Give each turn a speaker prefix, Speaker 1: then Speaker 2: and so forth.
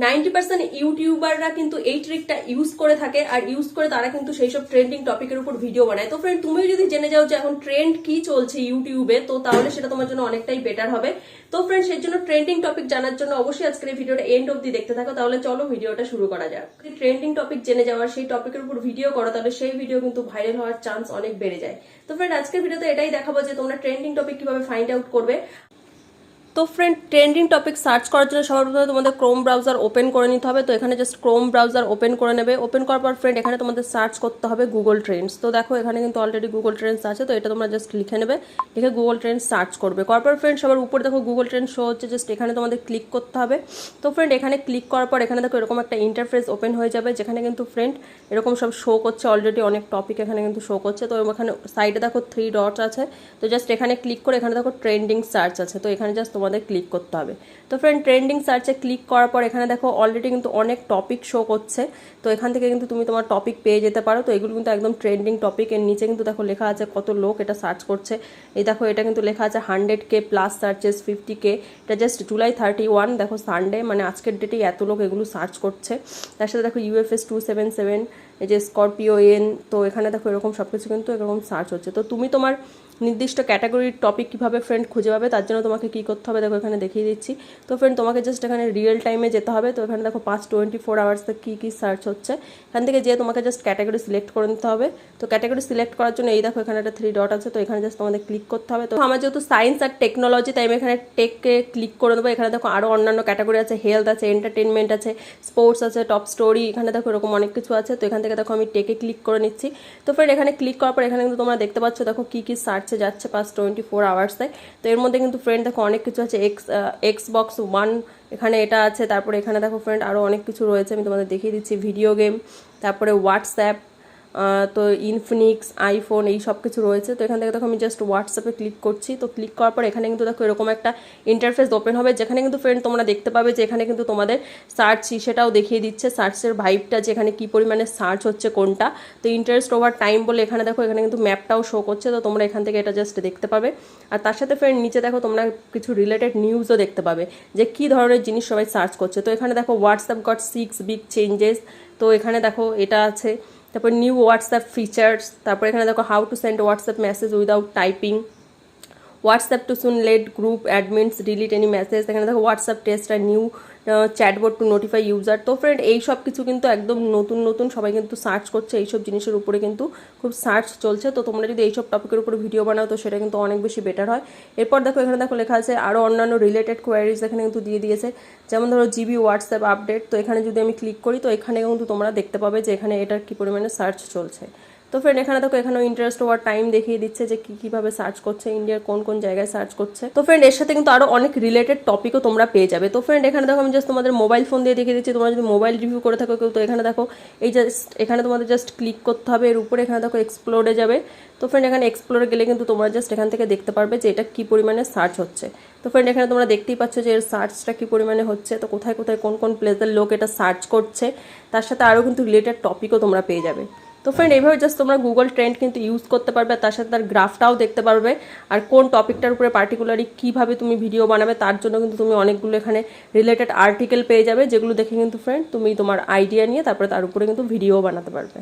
Speaker 1: 90% ইউটিউবাররা কিন্তু এই ট্রিকটা ইউজ করে থাকে, আর ইউজ করে তারা কিন্তু সেই সব ট্রেন্ডিং টপিকের উপর ভিডিও বানায়। তো ফ্রেন্ড, তুমিও যদি জেনে যাও যে এখন ট্রেন্ড কি চলছে ইউটিউবে, তো তাহলে সেটা তোমার জন্য অনেকটাই বেটার হবে। তো ফ্রেন্ড, সেই জন্য ট্রেন্ডিং টপিক জানার জন্য অবশ্যই আজকের এই ভিডিওটা এন্ড অবধি দেখতে থাকো। তাহলে চলো ভিডিওটা শুরু করা যাক। যদি ট্রেন্ডিং টপিক জেনে যাওয়ার, সেই টপিকের উপর ভিডিও করো, তাহলে সেই ভিডিও কিন্তু ভাইরাল হওয়ার চান্স অনেক বেড়ে যায়। তো ফ্রেন্ড, আজকের ভিডিওতে এটাই দেখাবো যে তোমরা ট্রেন্ডিং টপিক কিভাবে ফাইন্ড আউট করবে। তো ফ্রেন্ড, ট্রেন্ডিং টপিক সার্চ করার জন্য সবার প্রথমে তোমাদের ক্রোম ব্রাউজার ওপেন করে নিতে হবে। তো এখানে জাস্ট ক্রোম ব্রাউজার ওপেন করে নেবে। ওপেন করার পর ফ্রেন্ড, এখানে তোমাদের সার্চ করতে হবে গুগল ট্রেন্ডস। তো দেখো এখানে কিন্তু অলরেডি গুগল ট্রেন্ডস আছে, তো এটা তোমরা জাস্ট লিখে নেবে, লিখে গুগল ট্রেন্ডস সার্চ করবে। করার পর ফ্রেন্ড, সবার উপরে দেখো গুগল ট্রেন্ডস শো হচ্ছে, জাস্ট এখানে তোমাদের ক্লিক করতে হবে। তো ফ্রেন্ড, এখানে ক্লিক করার পর এখানে দেখো এরকম একটা ইন্টারফেস ওপেন হয়ে যাবে, যেখানে কিন্তু ফ্রেন্ড এরকম সব শো করছে, অলরেডি অনেক টপিক এখানে কিন্তু শো করছে। তো এখানে সাইডে দেখো 3 ডটস আছে, তো জাস্ট এখানে ক্লিক করে এখানে দেখো ট্রেন্ডিং সার্চ আছে, তো এখানে জাস্ট তোমাদের ক্লিক করতে হবে। তো ফ্রেন্ড, ট্রেন্ডিং সার্চে ক্লিক করার পর এখানে দেখো অলরেডি কিন্তু অনেক টপিক শো করছে, তো এখান থেকে কিন্তু তুমি তোমার টপিক পেয়ে যেতে পারো। তো এগুলো কিন্তু একদম ট্রেন্ডিং টপিক। এর নিচে কিন্তু দেখো লেখা আছে কত লোক এটা সার্চ করছে। এই দেখো এটা কিন্তু লেখা আছে 100K প্লাস সার্চেস, 50K। এটা জাস্ট জুলাই 31, দেখো সানডে, মানে আজকের ডেটেই এত লোক এগুলো সার্চ করছে। তার সাথে দেখো UFS 277, এই যে স্করপিও এন, তো এখানে দেখো এরকম সব কিছু কিন্তু এরকম সার্চ হচ্ছে। তো তুমি তোমার নির্দিষ্ট ক্যাটাগরির টপিক কীভাবে ফ্রেন্ড খুঁজে পাবে, তার জন্য তোমাকে কী করতে হবে দেখো এখানে দেখিয়ে দিচ্ছি। তো ফ্রেন্ড, তোমাকে জাস্ট এখানে রিয়েল টাইমে যেতে হবে। তো এখানে দেখো 24 আওয়ার্সে কী কী সার্চ হচ্ছে, এখান থেকে যেয়ে তোমাকে জাস্ট ক্যাটাগরি সিলেক্ট করে নিতে হবে। তো ক্যাটাগরি সিলেক্ট করার জন্য এই দেখো এখানে একটা 3 ডট আছে, তো এখানে জাস্ট তোমাদের ক্লিক করতে হবে। তো আমার যেহেতু সায়েন্স আর টেকনোলজি, তাই আমি এখানে টেককে ক্লিক করে দেবো। এখানে দেখো আরও অন্যান্য ক্যাটাগরি আছে, হেলথ আছে, এন্টারটেনমেন্ট আছে, স্পোর্টস আছে, টপ স্টোরি, এখানে দেখো এরকম অনেক কিছু আছে। তো এখান থেকে দেখো আমি টেকে ক্লিক করে নিচ্ছি। তো ফ্রেন্ড, এখানে ক্লিক করার পর এখানে কিন্তু তোমরা দেখতে পাচ্ছ দেখো কী কী সার্চে যাচ্ছে 24 আওয়ার্সে। তো এর মধ্যে কিন্তু ফ্রেন্ড দেখো অনেক কিছু আছে, এক্সবক্স 1 এখানে এটা আছে। তারপরে এখানে দেখো ফ্রেন্ড আরও অনেক কিছু রয়েছে, আমি তোমাদের দেখিয়ে দিচ্ছি। ভিডিও গেম, তারপরে হোয়াটসঅ্যাপ, তো ইনফিনিক্স, আইফোন, এই সব কিছু রয়েছে। তো এখান থেকে দেখো আমি জাস্ট হোয়াটসঅ্যাপে ক্লিক করছি। তো ক্লিক করার পর এখানে কিন্তু দেখো এরকম একটা ইন্টারফেস ওপেন হবে, যেখানে কিন্তু ফ্রেন্ড তোমরা দেখতে পাবে যে এখানে কিন্তু তোমাদের সার্চ সেটাও দেখিয়ে দিচ্ছে, সার্চের ভাইবটা, যে এখানে কী পরিমাণে সার্চ হচ্ছে কোনটা। তো ইন্টারেস্ট ওভার টাইম বলে এখানে দেখো এখানে কিন্তু ম্যাপটাও শো করছে, তো তোমরা এখান থেকে এটা জাস্ট দেখতে পাবে। আর তার সাথে ফ্রেন্ড নিচে দেখো তোমরা কিছু রিলেটেড নিউজও দেখতে পাবে, যে কী ধরনের জিনিস সবাই সার্চ করছে। তো এখানে দেখো হোয়াটসঅ্যাপ গট 6 বিগ চেঞ্জেস, তো এখানে দেখো এটা আছে। তারপর নিউ হোয়াটসঅ্যাপ ফিচার্স, তারপর এখানে দেখো how to send WhatsApp message without typing, WhatsApp to soon let group admins delete any message, এখানে দেখো হোয়াটসঅ্যাপ টেস্ট আর new chatboard to notify user. তো ফ্রেন্ড, এই সব কিছু কিন্তু একদম নতুন নতুন সবাই কিন্তু সার্চ করছে, এইসব জিনিসের উপরে কিন্তু খুব সার্চ চলছে। তো তোমরা যদি এইসব টপিকের উপরে ভিডিও বানাও, তো সেটা কিন্তু অনেক বেশি বেটার হয়। এরপর দেখো এখানে দেখো লেখা আছে আরও অন্যান্য রিলেটেড কোয়ারিজ এখানে কিন্তু দিয়ে দিয়েছে, যেমন ধরো জিবি হোয়াটসঅ্যাপ আপডেট। তো এখানে যদি আমি ক্লিক করি, তো এখানে কিন্তু তোমরা দেখতে পাবে যে এখানে এটার কী পরিমাণে সার্চ চলছে। তো ফ্রেন্ড, এখানে দেখো এখানেও ইন্টারেস্ট ওভার টাইম দেখিয়ে দিচ্ছে যে কীভাবে সার্চ করছে, ইন্ডিয়ার কোন কোন জায়গায় সার্চ করছে। তো ফ্রেন্ড, এর সাথে কিন্তু আরও অনেক রিলেটেড টপিকও তোমরা পেয়ে যাবে। তো ফ্রেন্ড, এখানে দেখো আমি জাস্ট তোমাদের মোবাইল ফোন দিয়ে দেখিয়ে দিচ্ছি। তোমরা যদি মোবাইল রিভিউ করে থাকো কেউ, তো এখানে দেখো এই জাস্ট এখানে তোমাদের জাস্ট ক্লিক করতে হবে, এর উপরে এখানে দেখো এক্সপ্লোরে যাবে। তো ফ্রেন্ড, এখানে এক্সপ্লোরে গেলে কিন্তু তোমরা জাস্ট এখান থেকে দেখতে পারবে যে এটা কী পরিমাণে সার্চ হচ্ছে। তো ফ্রেন্ড, এখানে তোমরা দেখতেই পাচ্ছ যে এর সার্চটা কী পরিমাণে হচ্ছে, তো কোথায় কোথায় কোন কোন প্লেসের লোক এটা সার্চ করছে, তার সাথে আরও কিন্তু রিলেটেড টপিকও তোমরা পেয়ে যাবে। তো ফ্রেন্ড, এইভাবে জাস্ট তোমরা গুগল ট্রেন্ড কিন্তু ইউজ করতে পারবে, তার সাথে তার গ্রাফটাও দেখতে পারবে, আর কোন টপিকটার উপরে পার্টিকুলারলি কীভাবে তুমি ভিডিও বানাবে তার জন্য কিন্তু তুমি অনেকগুলো এখানে রিলেটেড আর্টিকেল পেয়ে যাবে, যেগুলো দেখে কিন্তু ফ্রেন্ড তুমি তোমার আইডিয়া নিয়ে তারপরে তার উপরে কিন্তু ভিডিও বানাতে পারবে।